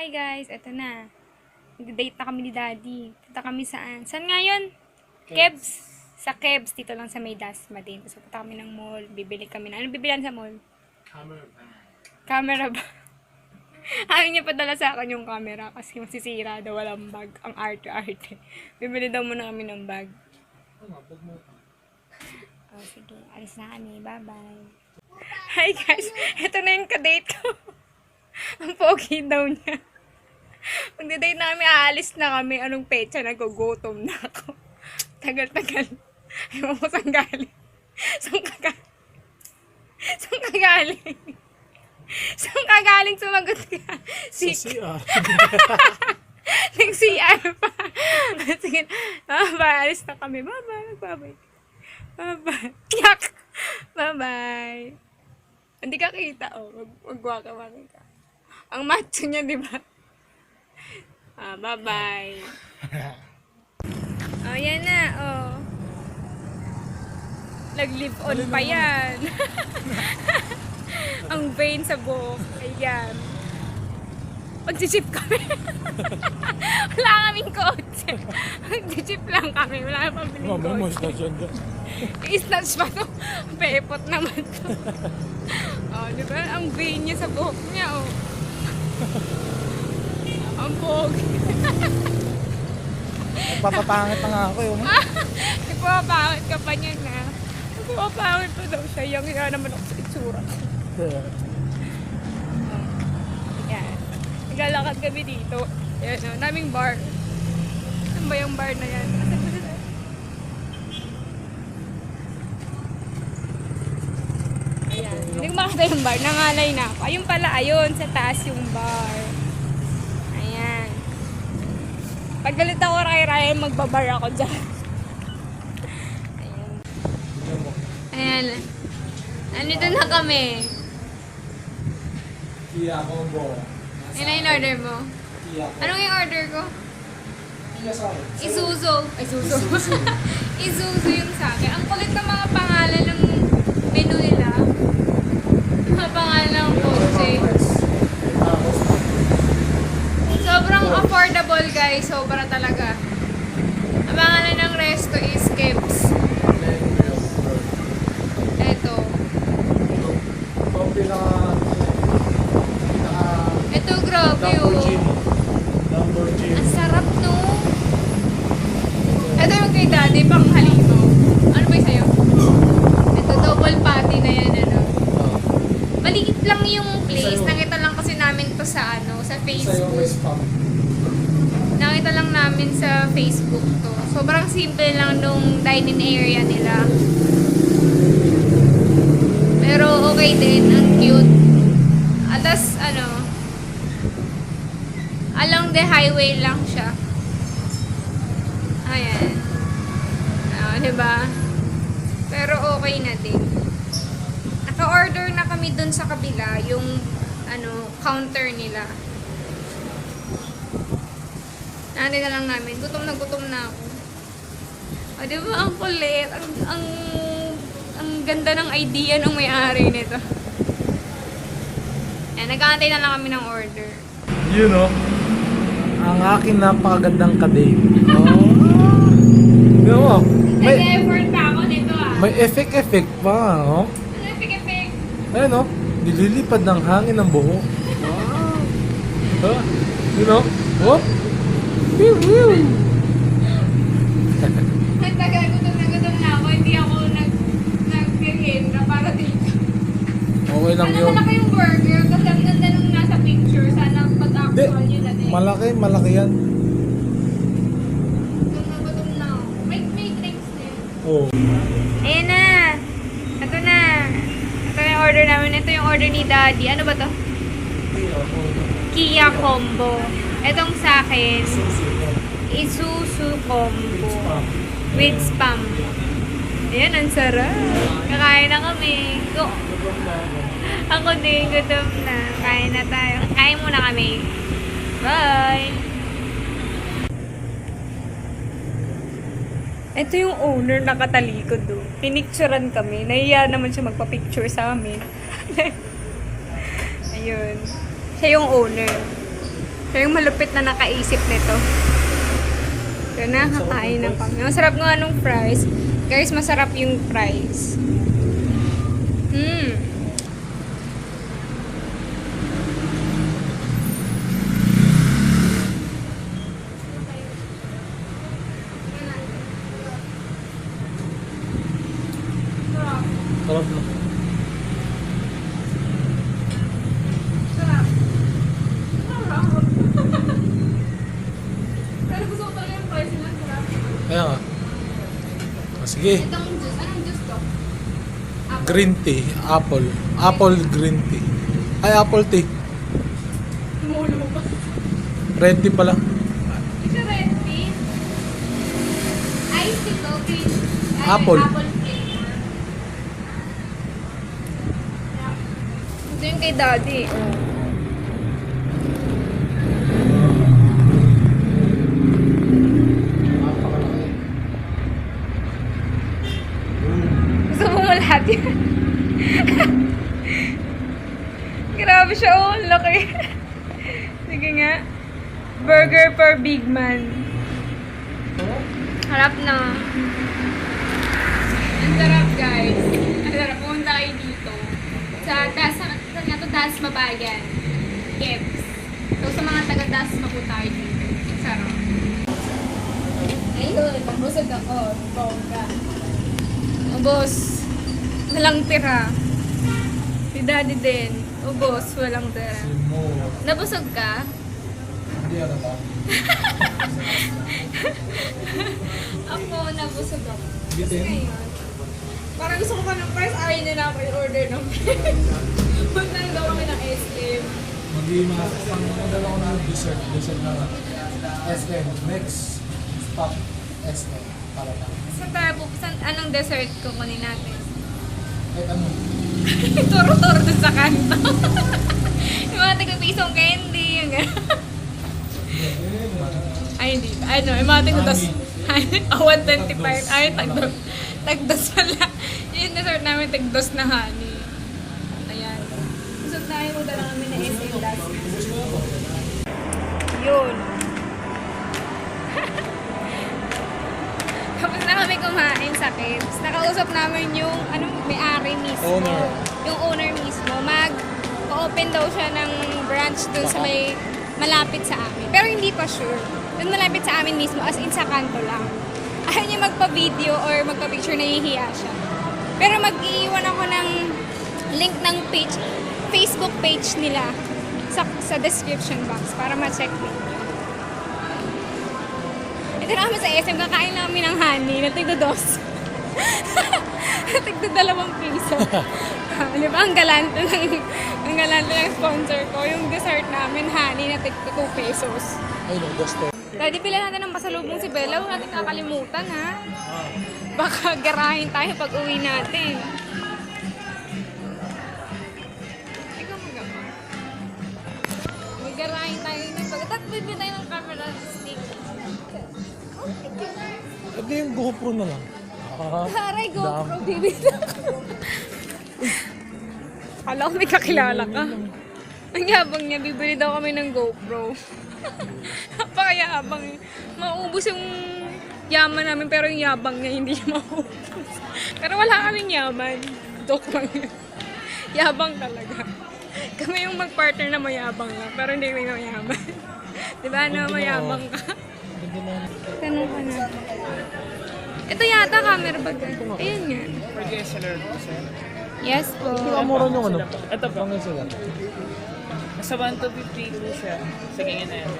Hi guys, eto na. Nag-date na kami ni Daddy. Punta kami saan? Saan nga yun? Kebs. Sa Kebs, dito lang sa may Dasma din. Tapos punta kami ng mall. Bibili kami na. Ano bibilihan sa mall? Camera bag. Camera ba? Ayaw niya padala sa akin yung camera kasi masisira daw, walang bag. Ang arte-arte. Bibili daw muna kami ng bag. Bag mo. Oh, sige. Alis na kami. Bye-bye. Hi guys. Ito na yung kadate ko. Ang pogi daw niya. Magda-date na kami, aalis na kami. Anong petsa? Nagugutom na ako. Tagal-tagal. Ayaw mo saan galing. Saan ka galing? Saan ka galing? Saan ka galing? Sumagot ka. Sa CR. Nag-CR pa. Sige. Bye-bye. Alis na kami. Bye-bye. Bye-bye. Bye-bye. Yak! Bye-bye. Hindi ka kita. Oh, magwaka-waka ka. Ang macho niya, di ba? Bye-bye. Oh, yan na. Oh. Nag-live on pa yan. Ang vain sa buhok. Ayan. Mag-jeep kami. Wala kaming kotse. Mag-jeep lang kami. Wala pang biling Mamaya mo kotse. snatch yan dyan. I-snatch pa to. Pepot naman to. Oh, di ba? Ang vain niya sa buhok niya, oh. Ang pogi. Nagpapapangit na nga ako yun. Nagpapangit ka pa niya na. Nagpapangit pa daw siya. Yung nga naman ako sa itsura. Yan. Naglalakad kami dito. Yan, oh, naming bar. Saan ba yung bar na yan? Ayan. Hindi ko makita yung bar. Nangalay na ako. Ayun pala, ayun. Sa taas yung bar. Ayan. Pag galit ako kay Ryan, magbabar ako dyan. Ayan. Ayan. Nandito na kami. Kia combo. Yun na yung order mo. Kia. Anong yung order ko? Kia sa akin. Isuzu. Isuzu. Isuzu yung sa akin. Ang kulit ng mga pangalan ng menu nila. Mga pangalan ng kotse. Sobrang affordable guys. Sobra talaga. Ang pangalan ng resto is Kebs. Eto. Ito grabe oh. Ang sarap no. Ito yung kay Daddy pang halino. Ano ba yung sa'yo? Ito double patty na yan ano. Maliit lang yung place. Nakita lang kasi namin to sa ano, sa Facebook. Nakita lang namin sa Facebook to. Sobrang simple lang nung dining area nila. Pero okay din, ang cute. Atas ano, along the highway lang siya. Ayan. Diba? Pero okay na din. Naka-order na kami dun sa kabila, yung ano, counter nila. Natin na lang namin. Gutom na ako. O, diba? Ang kulit. Ang ganda ng idea ng may-ari nito. Ayan, nag-aantay na lang kami ng order. You know, ang aking napakagandang kadate. Oh. Di mo? Nag-effort pa ako nito ah. May effect pa, oh. Ano effect? Ayun, oh. Nililipad ng hangin ng buhok. Wow. Huh? You know? Oh. Pew, pew. Nagtagal, gutom na ako. Hindi ako nag-merienda para dito. Okay lang Sana yun. malaki yung burger kasi ang ganda nung nasa picture. Sana Hindi, pag-actual yun na din. malaki yan. Gutom na ako. May drinks din. Oh. Ayan na. Ito na. Ito na yung order namin. Ito yung order ni Daddy. Ano ba to? Kia combo. Itong sa akin, Isuzu combo. With spam. Ayan, ang sarap. Kakain na kami. Ako din, gutom na. Kain na tayo. Kain muna kami. Bye! Ito yung owner nakatalikod do. Pinicturean kami. Nahiya naman siya magpa-picture sa amin. Ayun. Siya yung owner. Siya yung malupit na nakaisip nito. Kaya nakakain na kami. Masarap nga nung fries. Guys, masarap yung fries. Sarap na. Sarap. Pero gusto ko talaga yung fries nila. Sarap. Kaya nga. Sige. Itong juice. Anong juice to? Green tea. Apple. Apple green tea. Ay, apple tea. Tumulo pa. Red tea pala. Ito red tea. Ice tea to. Green. Apple. Apple flavor. Ito yung kay daddy. Gusto mo lahat yan? Grabe siya, oh. Ang laki. Sige nga. Burger per Big Man. Harap na. Ang sarap, guys. Ang sarap. Pumunta kayo dito. Sa taas, saan nga to? Taas Mabayan. Gibbs. So, sa mga taga-taas, mapunta kayo dito. Ang sarap. Ayun, nagpapusog ako. Bongga. Ubos. Walang tira. Si daddy din. Ubos. Walang tira. Nabusog ka? Hindi ano ba? Ako, nabusog ako. Bitin? Ngayon, parang gusto ko pa ng price, ayaw nila ako i-order ng punta na daw kami ng SM. Mag-iimagal ako ng dessert. Dessert na lang. SM. Next stop. SM. Para na. Saan tayo pupusan? Anong dessert kukunin natin? Kahit ano. Turo-turo dun sa kanto. Yung mga taga-pisong candy, yung gano'n. Ay, hindi. Ano, yung mga taga-dos. Ay, 125. Ay, tagdos. Tagdos pala. Yung dessert namin, tagdos na honey. Ayan. Gusto tayo, punta lang kami na SM last. Yun. Tapos na kami kumain sa Kids. Nakausap namin yung may-ari mismo. Owner. Yung owner mismo. Mag-open daw siya ng branch dun sa may malapit sa amin. Pero hindi pa sure. Dun malapit sa amin mismo, as in sa kanto lang. Ayaw niya magpa-video or magpa-picture, nahihiya siya. Pero mag-iiwan ako ng link ng page, Facebook page nila sa description box para ma-check ninyo. Ito na kami sa SM, kakain namin ng honey na tigdo-2. Tigdo-2 piso. Di ba? Ang galante ng sponsor ko. Yung dessert namin, honey na tigdo 2 pesos. Ay, no, gusto. Daddy, pila natin ng pasalubong si Bella. Huwag natin kakalimutan, ha? Baka garahin tayo pag uwi natin. Ikaw magama. Magarahin tayo na. Pagkat bibili tayo ng camera stick. Hindi yung GoPro na lang. Aray, GoPro, bibili ako. Kala ko may kakilala ka. Ang yabang niya, bibili daw kami ng GoPro. Napakayabang. Maubos yung yaman namin, pero yung yabang niya hindi niya maubos. Pero wala kaming yaman. Joke lang yun. Yabang talaga. Kami yung mag-partner na mayabang lang, pero hindi kami mayaman. Diba, no? Mayabang ka. Tanong ka na. Ito yata camera bag. Ayun nga. For DSLR po, sir. Yes po. Hindi ka mura yung ano. Ito po. Pangin sila. Nasa 150 po siya sa ganyan na yan.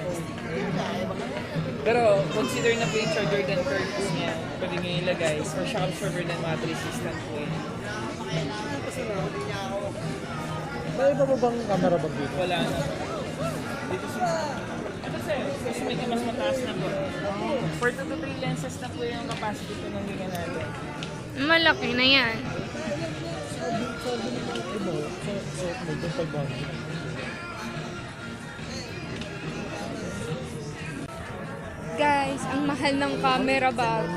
Pero consider na po yung charger gun curves niya. Pwede nyo ilagay. For shock absorber and water resistant po yun. May iba ba bang camera bag dito? Wala na. Dito sa... Ito sir, kasi medyo mas mataas na po. 4 to 3 lenses na po yung capacity po ng ganyan natin. Malaki na yan. Iba, so medyo 500. Guys, ang mahal ng camera bag.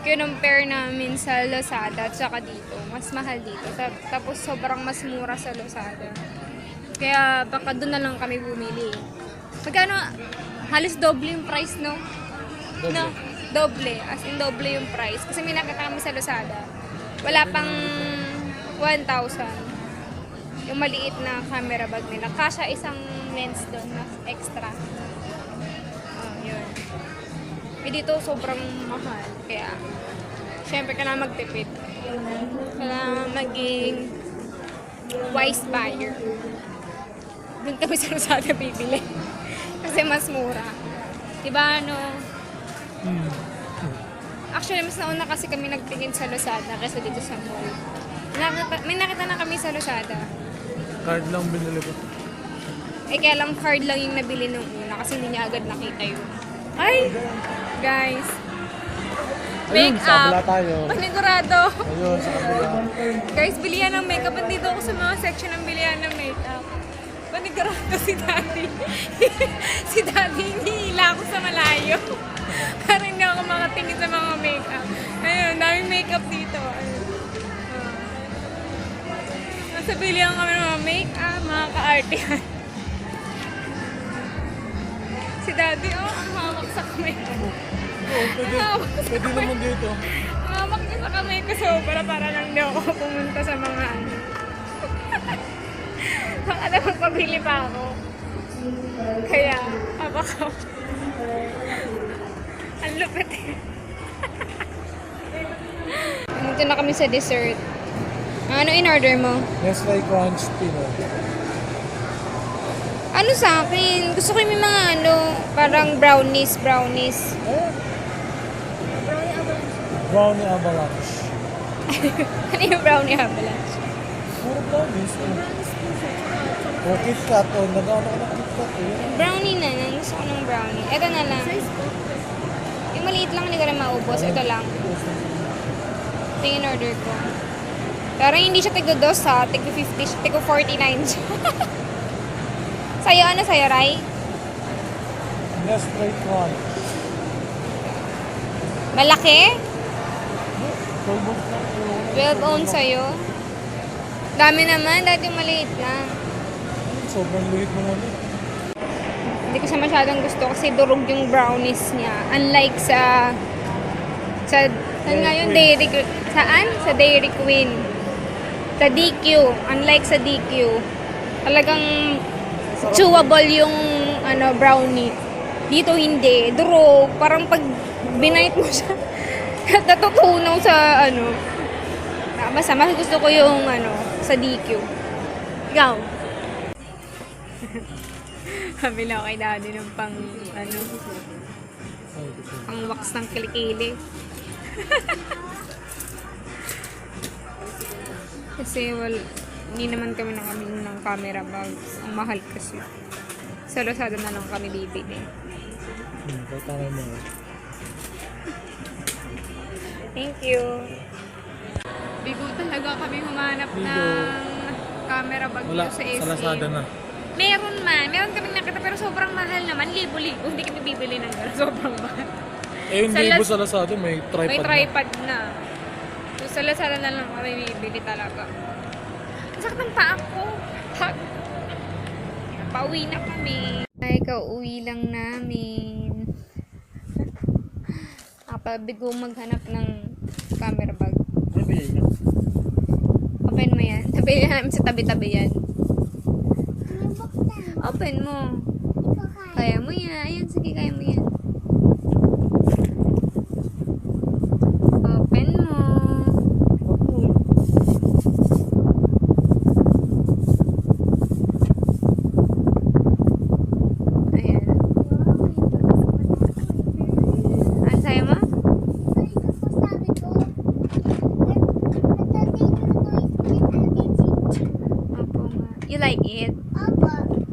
Kinumpare namin sa Lazada at saka dito. Mas mahal dito. Tapos sobrang mas mura sa Lazada. Kaya baka doon na lang kami bumili. Magkano? Halos doble yung price, no? Doble. No, doble. As in, doble yung price. Kasi may nakita kami sa Lazada. Wala pang 1,000. Yung maliit na camera bag nila. Kasha isang lens doon na extra. Oh, yun. Eh, dito sobrang mahal. Kaya, syempre ka na magtipid. Kailangan maging wise buyer. Doon kami sa Lazada bibili. Kasi mas mura. Diba, ano? Actually, mas nauna kasi kami nagtingin sa Lazada kaysa dito sa mall. May nakita na kami sa Lazada. Card lang binili ko. Eh, kaya lang card lang yung nabili nung una kasi hindi niya agad nakita yun. Ay! Guys! Ayun, sa kabila Make-up! tayo. Panigurado! Ayun, sa kabila. Guys, bilihan ng makeup. Andito ako sa mga section ng bilihan ng makeup. Panigurado si Daddy. Si Daddy, hinihila ako sa malayo. Para hindi ako makatingin sa mga makeup. Ayun, daming makeup dito. Ayun. Nasa bilihan kami ng mga makeup, mga ka-artihan. Si Daddy, oh, ang hawak sa kamay ko. Oo, pwede naman dito. Ang hawak niya sa kamay ko sobra para lang daw ako pumunta sa mga ano. Baka na magpabili pa ako. Kaya, abakaw. Ang lupit eh. Dito na kami sa dessert. Ano in-order mo? Nestle Crunch Peanut. Ano sa akin? Gusto ko yung may mga ano, parang brownies. Brownie Avalanche. Ano yung brownie avalanche? Puro brownies. O KitKat. O, nag-ano ka ng KitKat. Brownie na. Gusto ko ng brownie. Ito na lang. Yung maliit lang, hindi ko rin maubos. Ito lang. Ito yung in-order ko. Pero hindi siya tig-2 ha. Tig-50 siya. Tig-49 siya. Sa'yo, ano sa'yo, Rai? Nestle Crunch. Malaki? 12 ounce lang. 12 ounce sa'yo. Dami naman. Dati maliit lang. Sobrang liit naman eh. Hindi ko siya masyadong gusto kasi durog yung brownies niya. Unlike sa saan nga yung Dairy Queen? Saan? Sa Dairy Queen. Sa DQ. Unlike sa DQ. Talagang chewable yung ano brownie. Dito hindi. Durog. Parang pag binite mo siya, natutunaw sa ano. Basta mas gusto ko yung ano, sa DQ. Ikaw? Kabila ko kay Daddy ng pang ano, pang wax ng kilikili. Kasi hindi naman kami nakabili ng camera bags. Ang mahal kasi. Sa Lazada na lang kami bibili. Patangay mo. Thank you. Bigo talaga kami humanap ng camera bag Wala, dito sa SM. sa Lazada na. Meron man. Meron kami nakita pero sobrang mahal naman. Libo-libo. Hindi kami bibili ng gano'n. Sobrang mahal. Eh, yung Sa libo Laz- sa Lazada, may tripod May na. tripod na. So, sa Lazada na lang kami bibili talaga. Ang sakit ng paa ko. Pauwi na kami. Ay, kauwi lang namin. Napabigo maghanap ng camera bag. Open mo yan. Tabi namin sa tabi-tabi yan. Open mo. Kaya mo yan. Ayan, sige, kaya mo yan. Open mo. Ayan. Ano sa'yo mo? Opo nga. You like it?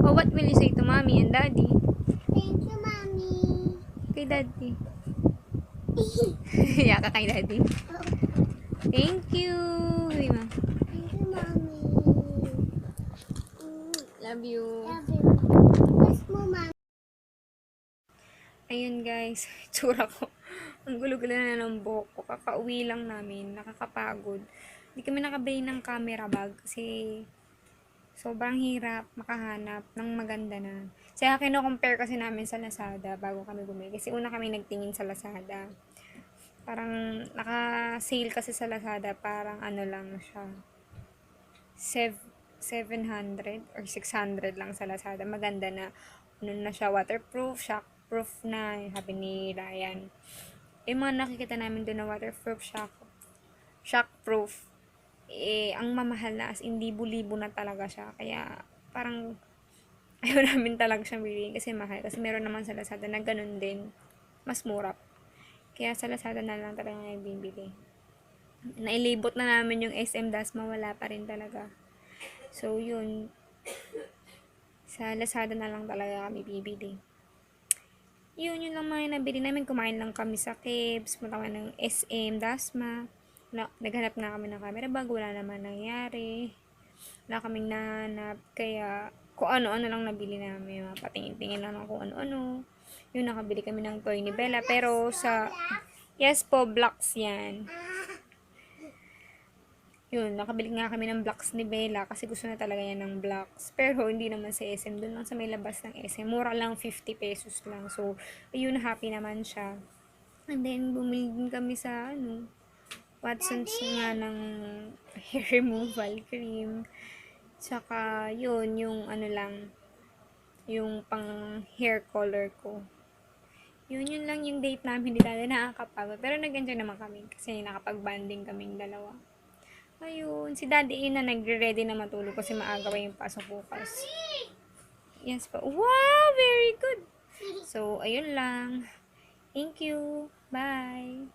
Oh, what will you say to mommy and daddy? Kay daddy. Yaka kay daddy. Thank you. Hey, ma. Love you. Ayun guys, tsura ko. Ang gulo-gulo na ng buhok ko. Kakauwi lang namin. Nakakapagod. Hindi kami nakabili ng camera bag kasi sobrang hirap makahanap ng maganda na. Kaya kino-compare kasi namin sa Lazada bago kami bumili. Kasi una kami nagtingin sa Lazada. Parang naka-sale kasi sa Lazada, parang ano lang siya. 700 or 600 lang sa Lazada. Maganda na. Ano na siya, waterproof, shockproof na, sabi ni Ryan. Mga nakikita namin doon na waterproof, shockproof. Ang mamahal na, as in libo-libo na talaga siya. Kaya, parang, ayaw namin talaga siyang bilhin kasi mahal. Kasi meron naman sa Lazada na ganun din. Mas mura. Kaya sa Lazada na lang talaga yung bibili. Nailibot na namin yung SM Dasma, wala pa rin talaga. So, yun. Sa Lazada na lang talaga kami bibili. Yun lang mga nabili namin. Kumain lang kami sa Kebs. Punta kami ng SM Dasma. Naghanap nga kami ng camera bag. Wala naman nangyari. Wala kaming nahanap. Kaya, kung ano-ano lang nabili namin. Patingin-tingin lang ng kung ano-ano. Yun, nakabili kami ng toy ni Bella. Pero sa, yes po, blocks yan. Yun, nakabili nga kami ng blocks ni Bella kasi gusto na talaga yan ng blocks. Pero hindi naman sa SM, doon lang sa may labas ng SM. Mura lang, 50 pesos lang. So, ayun, happy naman siya. And then, bumili din kami sa, Watson's nga ng hair removal cream. Tsaka, yun, yung yung pang hair color ko. Yun lang yung date namin. Hindi talaga nakakapagod. Pero nag-enjoy naman kami kasi nakapag-banding kaming dalawa. Ayun, si Daddy Ina nagre-ready na matulog kasi maaga pa yung pasok bukas. Yes po. Wow, very good. So, ayun lang. Thank you. Bye.